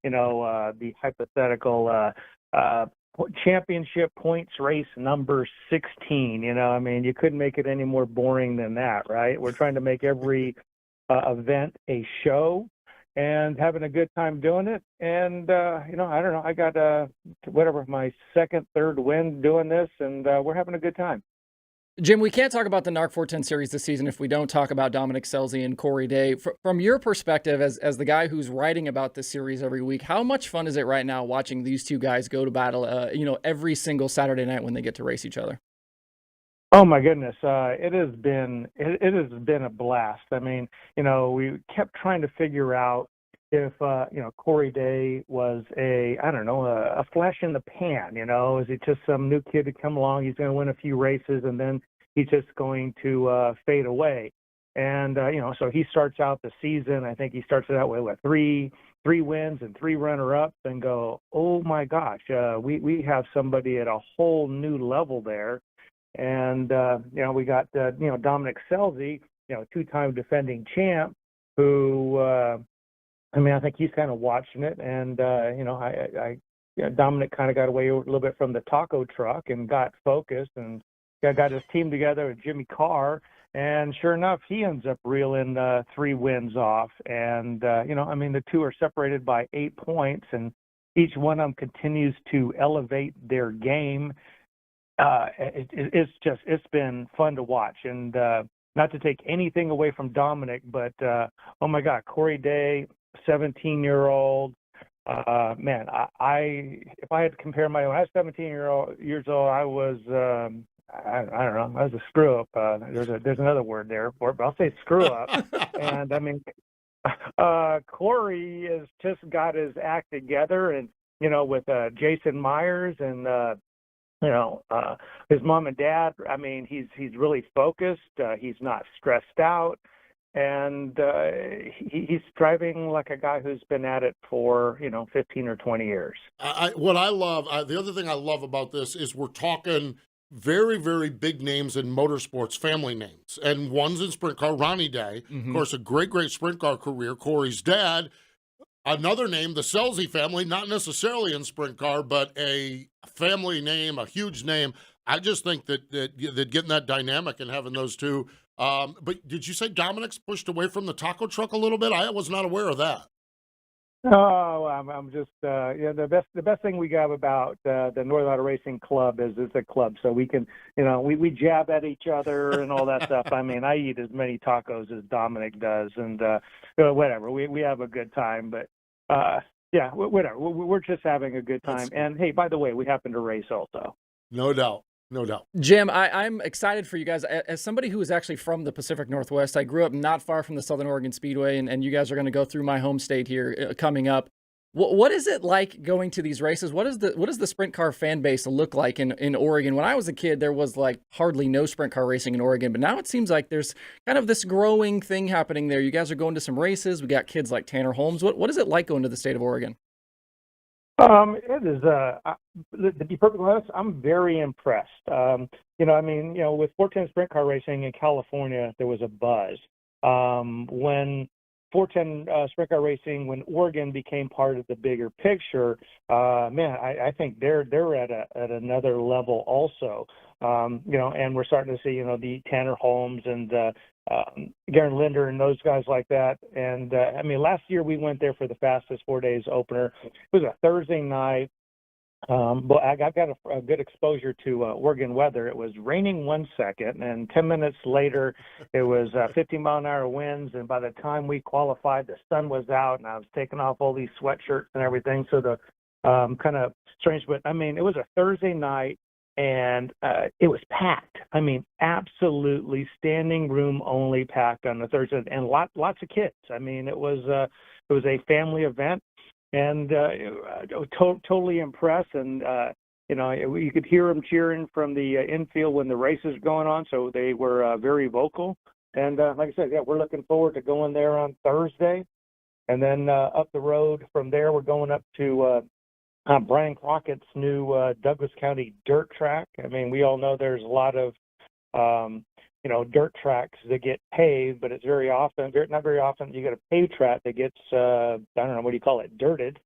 you know, the hypothetical championship points race number 16. You know, I mean, you couldn't make it any more boring than that, right? We're trying to make every event a show and having a good time doing it. And, you know, I don't know, I got my second, third win doing this, and we're having a good time. Jim, we can't talk about the NARC 410 series this season if we don't talk about Dominic Scelzi and Corey Day. From your perspective, as the guy who's writing about this series every week, how much fun is it right now watching these two guys go to battle, you know, every single Saturday night when they get to race each other? Oh my goodness, it has been a blast. I mean, you know, we kept trying to figure out if you know, Corey Day was a flash in the pan. You know, is it just some new kid to come along? He's going to win a few races and then he's just going to fade away. And you know, so he starts out the season. I think he starts it out with three wins and 3 runner-ups, and go, oh my gosh, we have somebody at a whole new level there. And, you know, we got, you know, Dominic Scelzi, you know, 2-time defending champ, who, I mean, I think he's kind of watching it. And, you know, Dominic kind of got away a little bit from the taco truck and got focused and got his team together with Jimmy Carr, and sure enough, he ends up reeling 3 wins off. And, the two are separated by 8 points, and each one of them continues to elevate their game. It's been fun to watch. And not to take anything away from Dominic, but, oh, my God, Corey Day, 17-year-old. Man, if I had to compare when I was 17 years old, I was, I don't know, I was a screw up. There's another word there for it, but I'll say screw up. And Corey has just got his act together, and with Jason Myers and his mom and dad. He's really focused. He's not stressed out. And he's driving like a guy who's been at it for 15 or 20 years. What I love, the other thing I love about this is we're talking very, very big names in motorsports, family names, and one's in sprint car. Ronnie Day, of course, a great sprint car career. Corey's dad, another name, the Selzy family, not necessarily in sprint car, but a family name, a huge name. I just think that getting that dynamic and having those two. But did you say Dominic's pushed away from the taco truck a little bit? I was not aware of that. Oh, I'm just the best thing we got about the Northern Auto Racing Club is it's a club, so we can we jab at each other and all that stuff. I eat as many tacos as Dominic does, and whatever. We have a good time, but whatever. We're just having a good time. And hey, by the way, we happen to race also. No doubt. No doubt. Jim, I'm excited for you guys. As somebody who is actually from the Pacific Northwest, I grew up not far from the Southern Oregon Speedway, and you guys are going to go through my home state here coming up. What is it like going to these races? What does the sprint car fan base look like in Oregon? When I was a kid, there was like hardly no sprint car racing in Oregon, but now it seems like there's kind of this growing thing happening there. You guys are going to some races. We got kids like Tanner Holmes. What is it like going to the state of Oregon? It is, to be perfectly honest, I'm very impressed. With 410 sprint car racing in California, there was a buzz. When 410 sprint car racing, when Oregon became part of the bigger picture, I think they're at another level also. And we're starting to see, the Tanner Holmes and Garen Linder and those guys like that. And last year we went there for the fastest 4 days opener. It was a Thursday night. But I got a good exposure to Oregon weather. It was raining 1 second, and 10 minutes later, it was 50-mile-an-hour winds. And by the time we qualified, the sun was out, and I was taking off all these sweatshirts and everything. So the kind of strange, but it was a Thursday night, and it was packed. Absolutely standing room only packed on the Thursday, and lots of kids. It was a family event. And totally impressed, and you could hear them cheering from the infield when the race is going on. So they were very vocal. And like I said, we're looking forward to going there on Thursday, and then up the road from there, we're going up to Brian Crockett's new Douglas County dirt track. We all know there's a lot of dirt tracks that get paved, but it's not very often you get a paved track that gets, I don't know, what do you call it, dirted.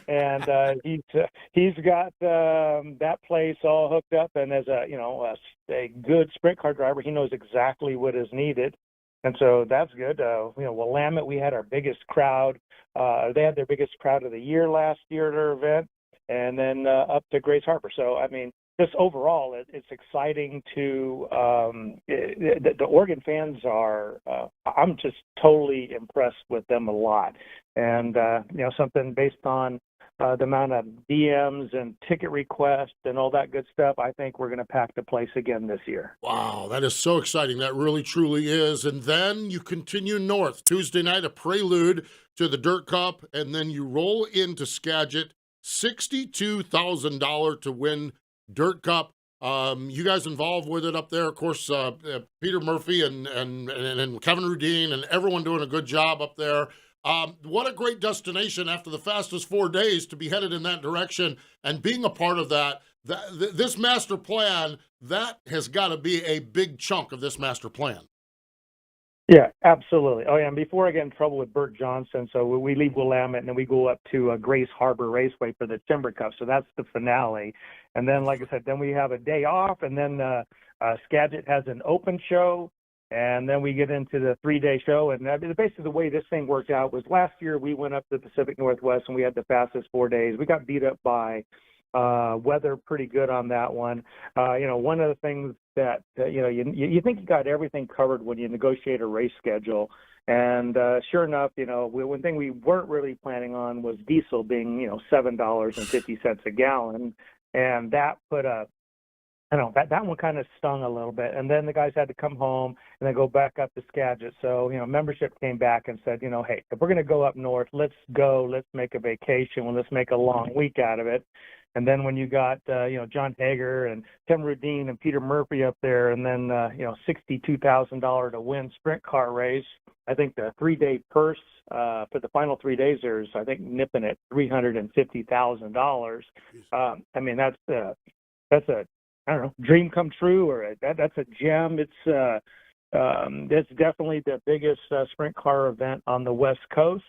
And he's got that place all hooked up, and as a good sprint car driver, he knows exactly what is needed. And so that's good. Willamette, we had our biggest crowd. They had their biggest crowd of the year last year at our event, and then up to Grace Harbor. So, just overall, it's exciting to the Oregon fans are. I'm just totally impressed with them a lot, and something based on the amount of DMs and ticket requests and all that good stuff. I think we're going to pack the place again this year. Wow, that is so exciting. That really truly is. And then you continue north. Tuesday night, a prelude to the Dirt Cup, and then you roll into Skagit, $62,000 to win Dirt Cup. You guys involved with it up there, of course. Peter Murphy and Kevin Rudine and everyone doing a good job up there. What a great destination after the fastest 4 days to be headed in that direction and being a part of that. This master plan, that has got to be a big chunk of this master plan. Yeah, absolutely. Oh, yeah. And before I get in trouble with Bert Johnson, so we leave Willamette and then we go up to Grace Harbor Raceway for the Timber Cup. So that's the finale. And then, like I said, then we have a day off, and then Skagit has an open show, and then we get into the 3-day show. And basically the way this thing worked out was last year we went up to the Pacific Northwest and we had the fastest 4 days. We got beat up by weather pretty good on that one. One of the things that you think you got everything covered when you negotiate a race schedule, and sure enough, one thing we weren't really planning on was diesel being $7.50 a gallon, and that put that one kind of stung a little bit. And then the guys had to come home and then go back up to Skagit. So, membership came back and said, hey, if we're going to go up north, let's make a vacation. Well, let's make a long week out of it. And then when you got, John Hager and Tim Rudine and Peter Murphy up there, and then, $62,000 to win sprint car race, I think the 3-day purse for the final 3 days there's, I think, nipping at $350,000. That's a dream come true, or that's a gem. It's definitely the biggest sprint car event on the West Coast.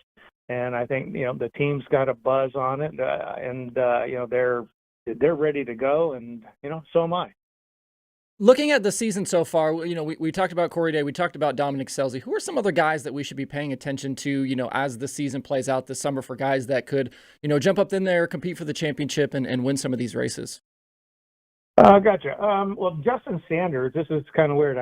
And I think, the team's got a buzz on it, and they're ready to go, and, so am I. Looking at the season so far, we talked about Corey Day, we talked about Dominic Scelzi. Who are some other guys that we should be paying attention to, as the season plays out this summer, for guys that could, jump up in there, compete for the championship, and win some of these races? Gotcha. Well, Justin Sanders, this is kind of weird.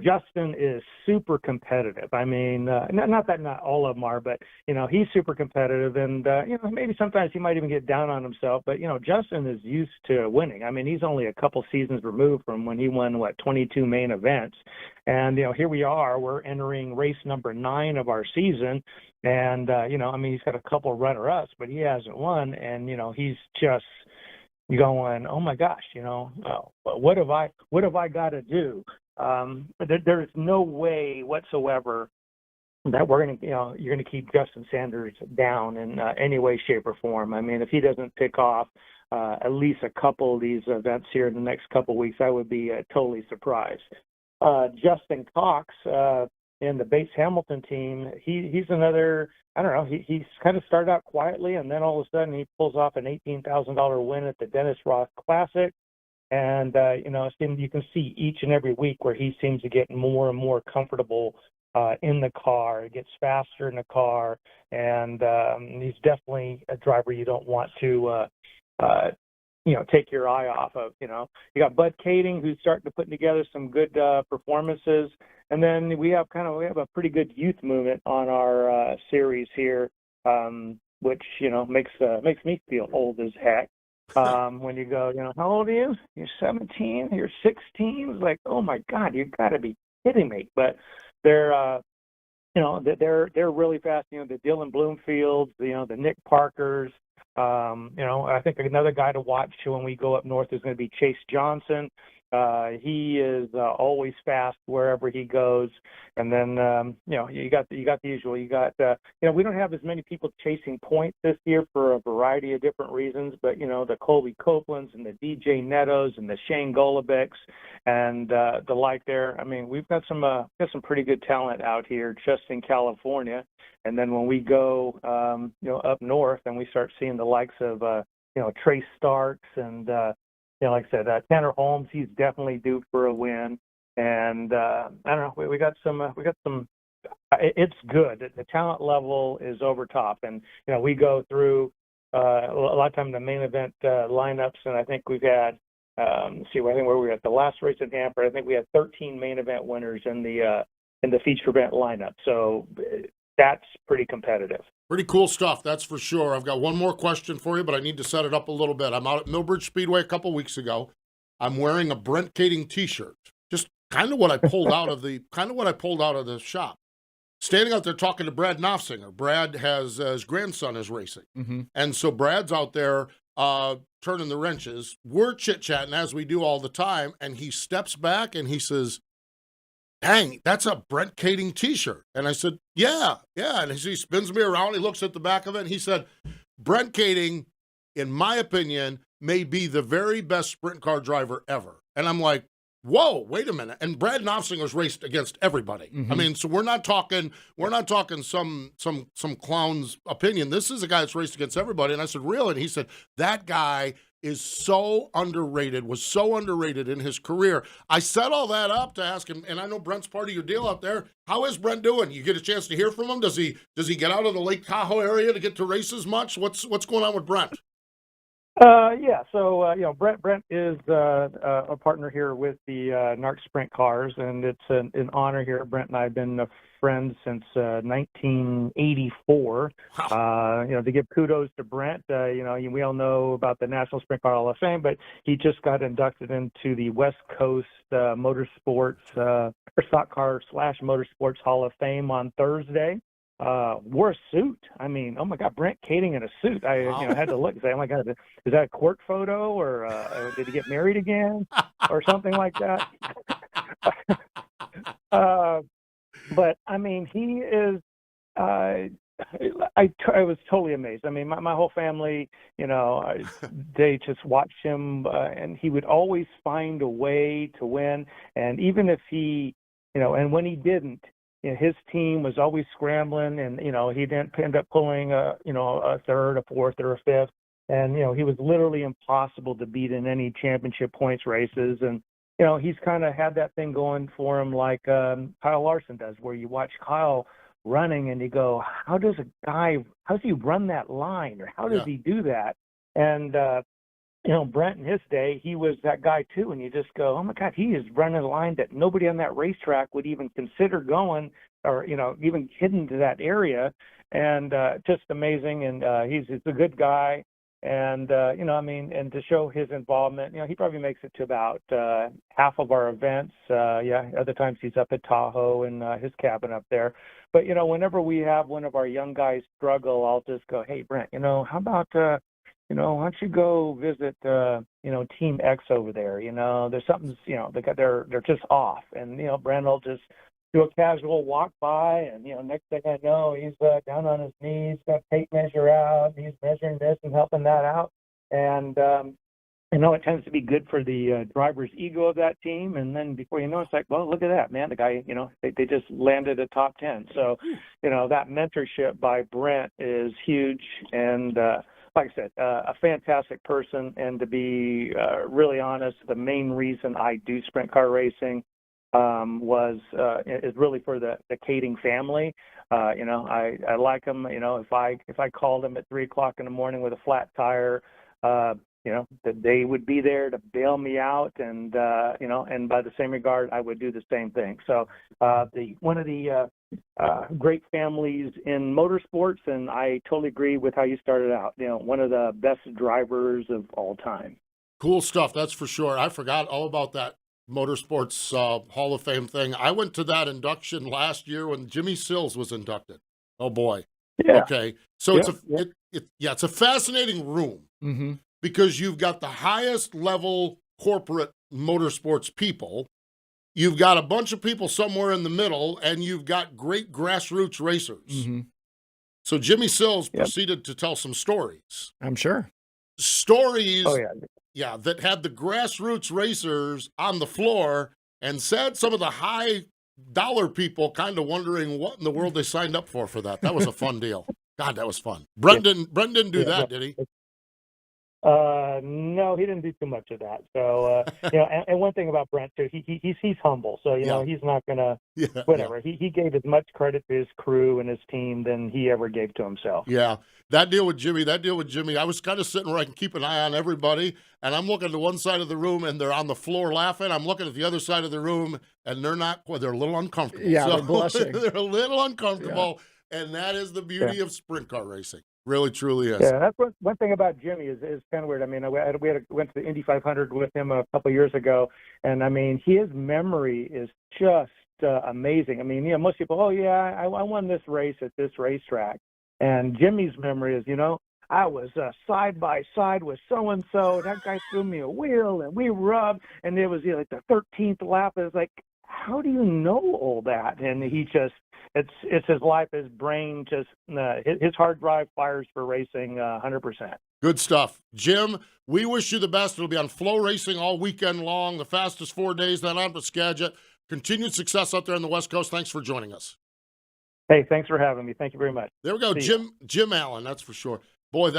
Justin is super competitive. Not that not all of them are, but, he's super competitive, and, maybe sometimes he might even get down on himself, but, Justin is used to winning. He's only a couple seasons removed from when he won, 22 main events. And, here we are, we're entering race number 9 of our season. And, he's got a couple runner-ups, but he hasn't won. And, he's just going, oh my gosh, what have I got to do? There's no way whatsoever that you're going to keep Justin Sanders down in any way, shape, or form. If he doesn't pick off at least a couple of these events here in the next couple of weeks, I would be totally surprised. Justin Cox in the Bates Hamilton team, he's another. I don't know. He's kind of started out quietly, and then all of a sudden he pulls off an $18,000 win at the Dennis Ross Classic. And, you can see each and every week where he seems to get more and more comfortable in the car. He gets faster in the car, and he's definitely a driver you don't want to, take your eye off of. You got Bud Kading, who's starting to put together some good performances. And then we have a pretty good youth movement on our series here, which makes me feel old as heck. When you go, how old are you? You're 17. You're 16. It's like, oh my God, you've got to be kidding me. But they're really fast. The Dylan Bloomfields, the Nick Parkers. I think another guy to watch when we go up north is going to be Chase Johnson. He is always fast wherever he goes. And then, you got the usual. You got, we don't have as many people chasing points this year for a variety of different reasons, but, the Colby Copelands and the DJ Nettos and the Shane Golobics and the like there. We've got some pretty good talent out here just in California. And then when we go, up north and we start seeing the likes of, Trace Starks and, like I said, Tanner Holmes, he's definitely due for a win. And I don't know, we got some. It's good. The talent level is over top, and we go through a lot of time the main event lineups, and I think we've had. I think where we were at the last race in Hanford, I think we had 13 main event winners in the feature event lineup. So that's pretty competitive. Pretty cool stuff, that's for sure. I've got one more question for you, but I need to set it up a little bit. I'm out at Millbridge Speedway a couple weeks ago. I'm wearing a Brent Kading T-shirt, just kind of what I pulled out of the shop. Standing out there talking to Brad Knopfsinger. Brad has his grandson is racing, and so Brad's out there turning the wrenches. We're chit-chatting as we do all the time, and he steps back and he says, dang, that's a Brent Kading T-shirt. And I said, yeah. And he spins me around, he looks at the back of it, and he said, Brent Kading, in my opinion, may be the very best sprint car driver ever. And I'm like, Whoa, wait a minute. And Brad Knopfsinger's raced against everybody. I mean, so we're not talking some clown's opinion. This is a guy that's raced against everybody. And I said, really? And he said, that guy is so underrated, was so underrated in his career. I set all that up to ask him, and I know Brent's part of your deal out there. How is Brent doing? You get a chance to hear from him? Does he get out of the Lake Tahoe area to get to races much? What's going on with Brent? Yeah, so Brent is a partner here with the NARC Sprint Cars, and it's an honor here. Brent and I have been friends since 1984. To give kudos to Brent, we all know about the National Sprint Car Hall of Fame, but he just got inducted into the West Coast Motorsports or Stock Car / Motorsports Hall of Fame on Thursday. Wore a suit. I mean, oh my God, Brent Kading in a suit. I had to look and say, oh my God, is that a court photo or did he get married again or something like that? But I mean, he is. I was totally amazed. I mean, my whole family, they just watched him, and he would always find a way to win. And even if he, and when he didn't. His team was always scrambling, and he didn't end up pulling a third, a fourth, or a fifth, and he was literally impossible to beat in any championship points races. And he's kind of had that thing going for him, like Kyle Larson does, where you watch Kyle running and you go, how does he run that line, or how does he do that? And Brent in his day, he was that guy too, and you just go, oh my God, he is running a line that nobody on that racetrack would even consider going, or even hidden to that area, and just amazing. And he's a good guy, and and to show his involvement, he probably makes it to about half of our events. Other times he's up at Tahoe in his cabin up there. But whenever we have one of our young guys struggle, I'll just go, hey Brent, how about why don't you go visit, Team X over there? There's something, they're just off. And, Brent will just do a casual walk by, and, next thing I know, he's down on his knees, got tape measure out, he's measuring this and helping that out. And, it tends to be good for the driver's ego of that team. And then before you know, it's like, well, look at that, man. The guy, they just landed a top 10. So, that mentorship by Brent is huge. And, like I said, a fantastic person, and to be really honest, the main reason I do sprint car racing is really for the Kading family. I like them. If I called them at 3:00 in the morning with a flat tire, that they would be there to bail me out, and and by the same regard, I would do the same thing. So one of the great families in motorsports, and I totally agree with how you started out. One of the best drivers of all time. Cool stuff, that's for sure. I forgot all about that motorsports Hall of Fame thing. I went to that induction last year when Jimmy Sills was inducted. Oh boy. Yeah. Okay. So it's a fascinating room because you've got the highest level corporate motorsports people. You've got a bunch of people somewhere in the middle, and you've got great grassroots racers. So Jimmy Sills proceeded to tell some stories. I'm sure. Stories, that had the grassroots racers on the floor, and said some of the high dollar people kind of wondering what in the world they signed up for that. That was a fun deal. God, that was fun. Brent didn't do that, did he? No, he didn't do too much of that. So, and one thing about Brent too, he's humble. So, he's not gonna, whatever. Yeah. He gave as much credit to his crew and his team than he ever gave to himself. Yeah. That deal with Jimmy, I was kind of sitting where I can keep an eye on everybody, and I'm looking to one side of the room, and they're on the floor laughing. I'm looking at the other side of the room, and they're a little uncomfortable. Yeah, they're blushing. They're a little uncomfortable, and that is the beauty of sprint car racing. Really, truly is. Yeah, that's one thing about Jimmy is kind of weird. I mean, went to the Indy 500 with him a couple of years ago, and I mean, his memory is just amazing. I mean, most people, I won this race at this racetrack, and Jimmy's memory is, I was side by side with so and so. That guy threw me a wheel, and we rubbed, and it was like the 13th lap. It was like, how do you know all that? And he just, it's his life, his brain, just his hard drive fires for racing 100%. Good stuff. Jim, we wish you the best. It'll be on Flow Racing all weekend long, the fastest 4 days, then on to Skagit. Continued success out there on the West Coast. Thanks for joining us. Hey, thanks for having me. Thank you very much. There we go, Jim Allen, that's for sure. Boy,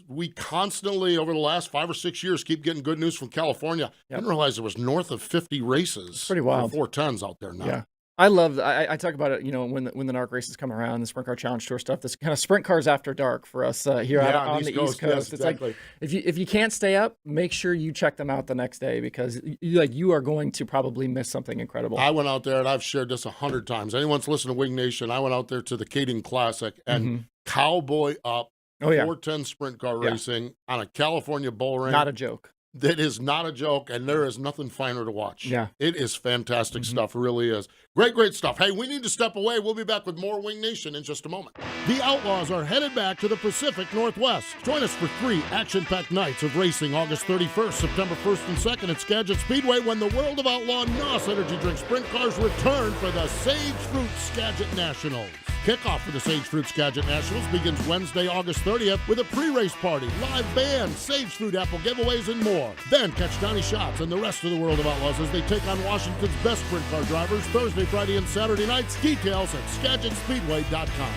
we constantly, over the last 5 or 6 years, keep getting good news from California. I didn't realize there was north of 50 races. Pretty wild. 410s out there now. Yeah. I talk about it, when the NARC races come around, the Sprint Car Challenge Tour stuff, this kind of sprint cars after dark for us here out on the East Coast. Yes, it's exactly. like, if you can't stay up, make sure you check them out the next day, because you are going to probably miss something incredible. I went out there, and I've shared this 100 times. Anyone's listened to Wing Nation, I went out there to the Kading Classic and cowboy up 410 sprint car racing on a California bull ring. Not a joke. That is not a joke, and there is nothing finer to watch. Yeah. It is fantastic stuff. It really is. Great stuff. Hey, we need to step away. We'll be back with more Wing Nation in just a moment. The Outlaws are headed back to the Pacific Northwest. Join us for 3 action-packed nights of racing August 31st, September 1st and 2nd at Skagit Speedway when the World of Outlaw NOS Energy Drink Sprint Cars return for the Sage Fruit Skagit Nationals. Kickoff for the Sage Fruit Skagit Nationals begins Wednesday, August 30th with a pre-race party, live band, Sage Fruit apple giveaways, and more. Then catch Donnie Schatz and the rest of the World of Outlaws as they take on Washington's best sprint car drivers Thursday, Friday, and Saturday nights. Details at SkagitSpeedway.com.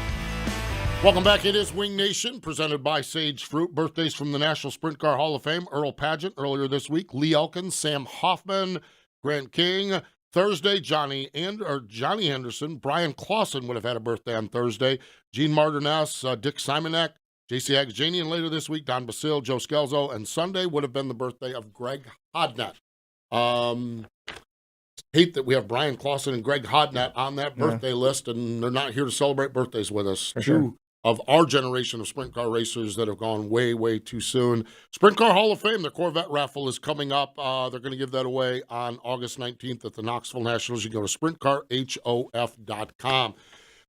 Welcome back. It is Wing Nation, presented by Sage Fruit. Birthdays from the National Sprint Car Hall of Fame. Earl Pageant earlier this week. Lee Elkins, Sam Hoffman, Grant King. Thursday, Johnny Henderson. Brian Clausen would have had a birthday on Thursday. Gene Martinez, Dick Simonek, J.C. Agajanian later this week, Don Basile, Joe Scalzo, and Sunday would have been the birthday of Greg Hodnett. Hate that we have Brian Clausen and Greg Hodnett on that birthday list, and they're not here to celebrate birthdays with us. For sure. Of our generation of sprint car racers that have gone way, way too soon. Sprint Car Hall of Fame, the Corvette raffle is coming up. They're going to give that away on August 19th at the Knoxville Nationals. You go to sprintcarhof.com.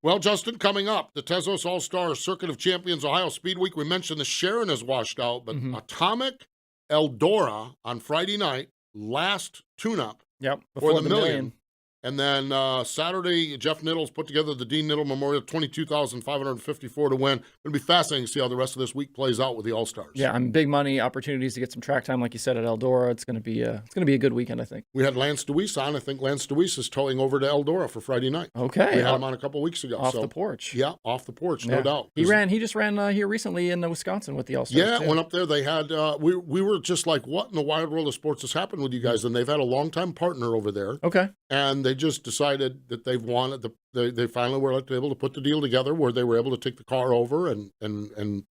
Well, Justin, coming up, the Tezos All-Star Circuit of Champions Ohio Speed Week. We mentioned the Sharon is washed out, but Atomic Eldora on Friday night, last tune-up before for the million. And then Saturday, Jeff Nittles put together the Dean Nittle Memorial, $22,554 to win. It'll be fascinating to see how the rest of this week plays out with the All-Stars. Yeah, big money opportunities to get some track time, like you said, at Eldora. It's going to be a good weekend, I think. We had Lance Deweese on. I think Lance Deweese is towing over to Eldora for Friday night. Okay, we had him on a couple weeks ago. Off the porch. Yeah, off the porch, no doubt. He just ran here recently in Wisconsin with the All-Stars. Yeah, went up there. They had we were just like, what in the wide world of sports has happened with you guys? And they've had a longtime partner over there. Okay, and they just decided that they've wanted they finally were able to put the deal together where they were able to take the car over and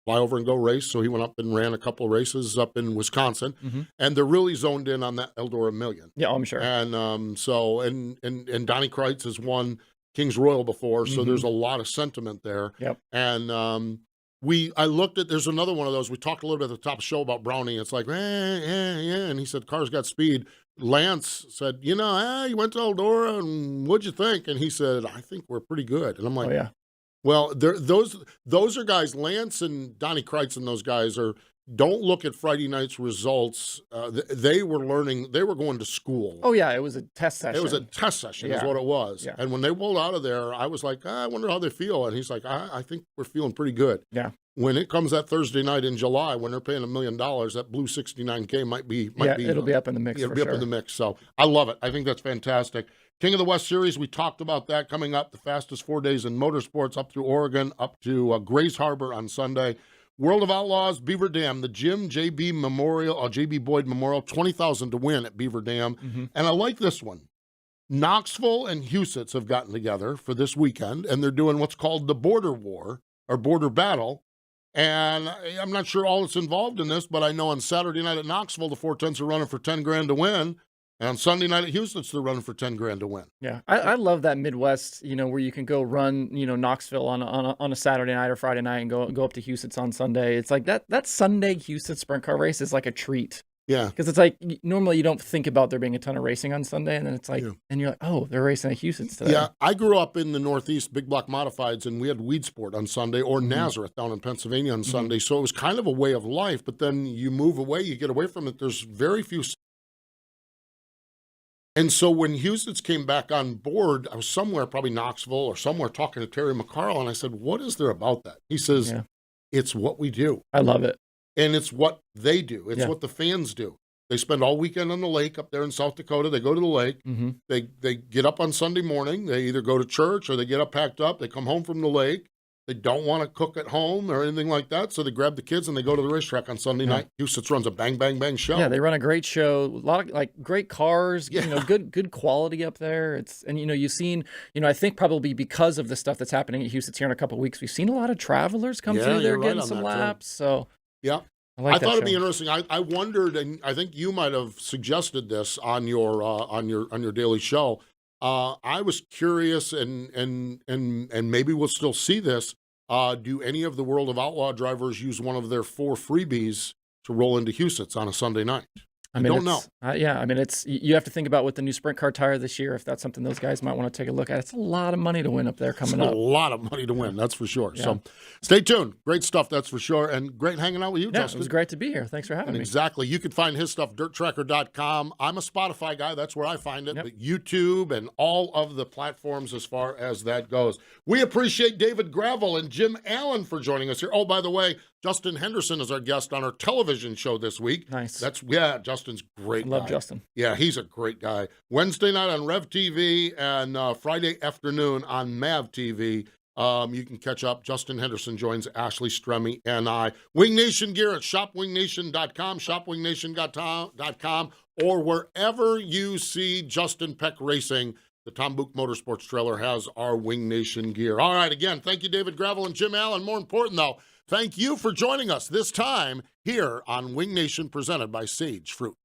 fly over and go race. So he went up and ran a couple of races up in Wisconsin, and they're really zoned in on that Eldora Million. Yeah, I'm sure. And and Donnie Kreitz has won Kings Royal before, so there's a lot of sentiment there. Yep. And I looked at, there's another one of those. We talked a little bit at the top of the show about Brownie. It's like, and he said, car's got speed. Lance said, you went to Eldora, and what'd you think? And he said, I think we're pretty good. And I'm like, well, those are guys, Lance and Donnie Kreitz and those guys don't look at Friday night's results. They were learning, they were going to school. Oh, yeah, it was a test session. It was a test session is what it was. Yeah. And when they rolled out of there, I was like, I wonder how they feel. And he's like, I think we're feeling pretty good. Yeah. When it comes that Thursday night in July, when they're paying $1 million, that blue 69K might be. It'll be up in the mix. It'll be up in the mix. So I love it. I think that's fantastic. King of the West Series, we talked about that coming up. The fastest 4 days in motorsports up through Oregon, up to Grays Harbor on Sunday. World of Outlaws, Beaver Dam, the Jim J.B. Memorial, J.B. Boyd Memorial, $20,000 to win at Beaver Dam. And I like this one. Knoxville and Huset's have gotten together for this weekend, and they're doing what's called the Border War or Border Battle. And I'm not sure all that's involved in this, but I know on Saturday night at Knoxville, the 410s are running for $10,000 to win. And on Sunday night at Houston's, they're running for $10,000 to win. Yeah, I love that Midwest, where you can go run, Knoxville on a Saturday night or Friday night and go up to Houston's on Sunday. It's like that Sunday Houston sprint car race is like a treat. Yeah. Because it's like, normally you don't think about there being a ton of racing on Sunday, and then it's like, and you're like, oh, they're racing at Houston's today. Yeah, I grew up in the Northeast, big block modifieds, and we had Weed Sport on Sunday or Nazareth down in Pennsylvania on Sunday. So it was kind of a way of life, but then you move away, you get away from it. There's very few. And so when Houston's came back on board, I was somewhere, probably Knoxville or somewhere, talking to Terry McCarl, and I said, what is there about that? He says, it's what we do. I love it. And it's what they do. It's Yeah. what the fans do. They spend all weekend on the lake up there in South Dakota. They go to the lake. Mm-hmm. They get up on Sunday morning. They either go to church or they get up packed up. They come home from the lake. They don't want to cook at home or anything like that, so they grab the kids and they go to the racetrack on Sunday night. Houston runs a bang, bang, bang show. Yeah, they run a great show. A lot of like great cars. Yeah. You know, good quality up there. And you've seen. I think probably because of the stuff that's happening at Houston here in a couple of weeks, we've seen a lot of travelers come through there you're right getting on some that, laps. So yeah. I thought it'd be show. interesting. I wondered, and I think you might have suggested this on your daily show. I was curious, and maybe we'll still see this. Do any of the World of Outlaw drivers use one of their 4 freebies to roll into Houston on a Sunday night? I don't know. Yeah, I mean, you have to think about with the new sprint car tire this year, if that's something those guys might want to take a look at. It's a lot of money to win up there coming up. A lot of money to win, that's for sure. Yeah. So stay tuned. Great stuff, that's for sure. And great hanging out with you, Yeah, Justin. it was great to be here. Thanks for having me. Exactly. You can find his stuff, dirttracker.com. I'm a Spotify guy. That's where I find it. Yep. But YouTube and all of the platforms as far as that goes. We appreciate David Gravel and Jim Allen for joining us here. Oh, by the way, Justin Henderson is our guest on our television show this week. Nice. Justin's great. Love guy. Justin. Yeah, he's a great guy. Wednesday night on Rev TV and Friday afternoon on Mav TV. You can catch up. Justin Henderson joins Ashley Stremme and I. Wing Nation gear at shopwingnation.com, shopwingnation.com, or wherever you see Justin Peck Racing. The Tom Book Motorsports trailer has our Wing Nation gear. All right, again, thank you, David Gravel and Jim Allen. More important, though, thank you for joining us this time here on Wing Nation presented by Sage Fruit.